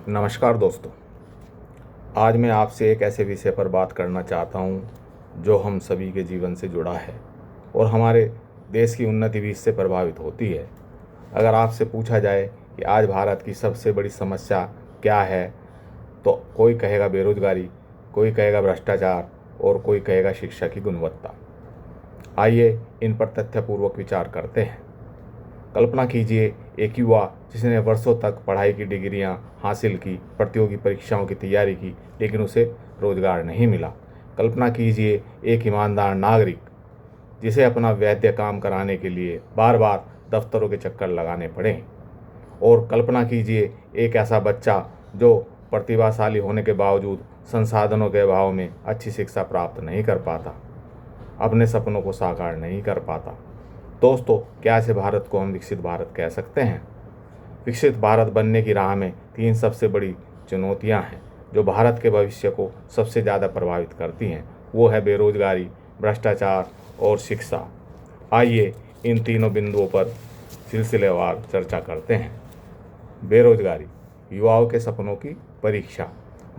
नमस्कार दोस्तों। आज मैं आपसे एक ऐसे विषय पर बात करना चाहता हूँ जो हम सभी के जीवन से जुड़ा है और हमारे देश की उन्नति भी इससे प्रभावित होती है। अगर आपसे पूछा जाए कि आज भारत की सबसे बड़ी समस्या क्या है, तो कोई कहेगा बेरोजगारी, कोई कहेगा भ्रष्टाचार और कोई कहेगा शिक्षा की गुणवत्ता। आइए इन पर तथ्यपूर्वक विचार करते हैं। कल्पना कीजिए, एक युवा जिसने वर्षों तक पढ़ाई की डिग्रियां हासिल की, प्रतियोगी परीक्षाओं की तैयारी की, लेकिन उसे रोजगार नहीं मिला। कल्पना कीजिए एक ईमानदार नागरिक जिसे अपना वैध काम कराने के लिए बार बार दफ्तरों के चक्कर लगाने पड़े। और कल्पना कीजिए एक ऐसा बच्चा जो प्रतिभाशाली होने के बावजूद संसाधनों के अभाव में अच्छी शिक्षा प्राप्त नहीं कर पाता, अपने सपनों को साकार नहीं कर पाता। दोस्तों, क्या ऐसे भारत को हम विकसित भारत कह सकते हैं? विकसित भारत बनने की राह में तीन सबसे बड़ी चुनौतियां हैं जो भारत के भविष्य को सबसे ज़्यादा प्रभावित करती हैं। वो है बेरोजगारी, भ्रष्टाचार और शिक्षा। आइए इन तीनों बिंदुओं पर सिलसिलेवार चर्चा करते हैं। बेरोजगारी, युवाओं के सपनों की परीक्षा।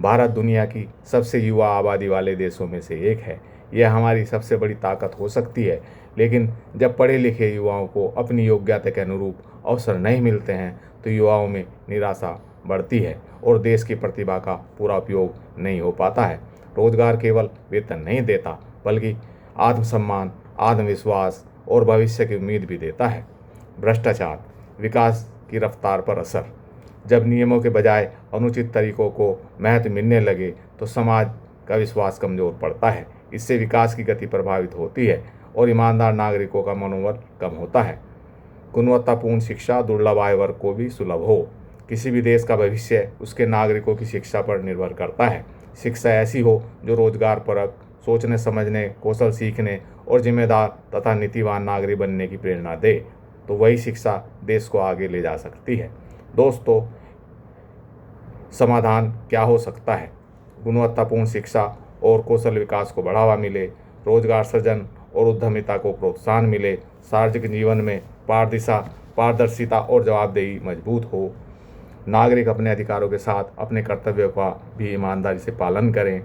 भारत दुनिया की सबसे युवा आबादी वाले देशों में से एक है। यह हमारी सबसे बड़ी ताकत हो सकती है, लेकिन जब पढ़े लिखे युवाओं को अपनी योग्यता के अनुरूप अवसर नहीं मिलते हैं तो युवाओं में निराशा बढ़ती है और देश की प्रतिभा का पूरा उपयोग नहीं हो पाता है। रोजगार केवल वेतन नहीं देता, बल्कि आत्मसम्मान, आत्मविश्वास और भविष्य की उम्मीद भी देता है। भ्रष्टाचार, विकास की रफ्तार पर असर। जब नियमों के बजाय अनुचित तरीकों को महत्व मिलने लगे तो समाज का विश्वास कमजोर पड़ता है। इससे विकास की गति प्रभावित होती है और ईमानदार नागरिकों का मनोबल कम होता है। गुणवत्तापूर्ण शिक्षा दुर्लभ आय वर्ग को भी सुलभ हो। किसी भी देश का भविष्य उसके नागरिकों की शिक्षा पर निर्भर करता है। शिक्षा ऐसी हो जो रोजगार परक, सोचने समझने, कौशल सीखने और जिम्मेदार तथा नीतिवान नागरिक बनने की प्रेरणा दे, तो वही शिक्षा देश को आगे ले जा सकती है। दोस्तों, समाधान क्या हो सकता है? गुणवत्तापूर्ण शिक्षा और कौशल विकास को बढ़ावा मिले, रोजगार सृजन और उद्यमिता को प्रोत्साहन मिले, सार्वजनिक जीवन में पारदर्शिता और जवाबदेही मजबूत हो, नागरिक अपने अधिकारों के साथ अपने कर्तव्यों का भी ईमानदारी से पालन करें।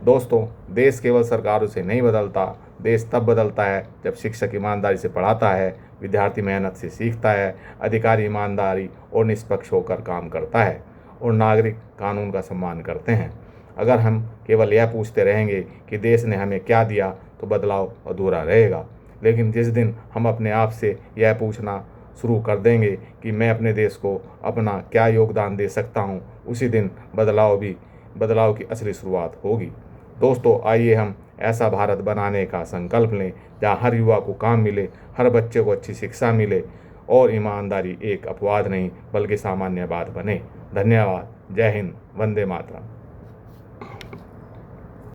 दोस्तों, देश केवल सरकारों से नहीं बदलता, देश तब बदलता है जब शिक्षक ईमानदारी से पढ़ाता है, विद्यार्थी मेहनत से सीखता है, अधिकारी ईमानदारी और निष्पक्ष होकर काम करता है और नागरिक कानून का सम्मान करते हैं। अगर हम केवल यह पूछते रहेंगे कि देश ने हमें क्या दिया, तो बदलाव अधूरा रहेगा। लेकिन जिस दिन हम अपने आप से यह पूछना शुरू कर देंगे कि मैं अपने देश को अपना क्या योगदान दे सकता हूँ, उसी दिन बदलाव की असली शुरुआत होगी। दोस्तों, आइए हम ऐसा भारत बनाने का संकल्प लें जहाँ हर युवा को काम मिले, हर बच्चे को अच्छी शिक्षा मिले और ईमानदारी एक अपवाद नहीं बल्कि सामान्य बात बने। धन्यवाद। जय हिंद। वंदे मातरम।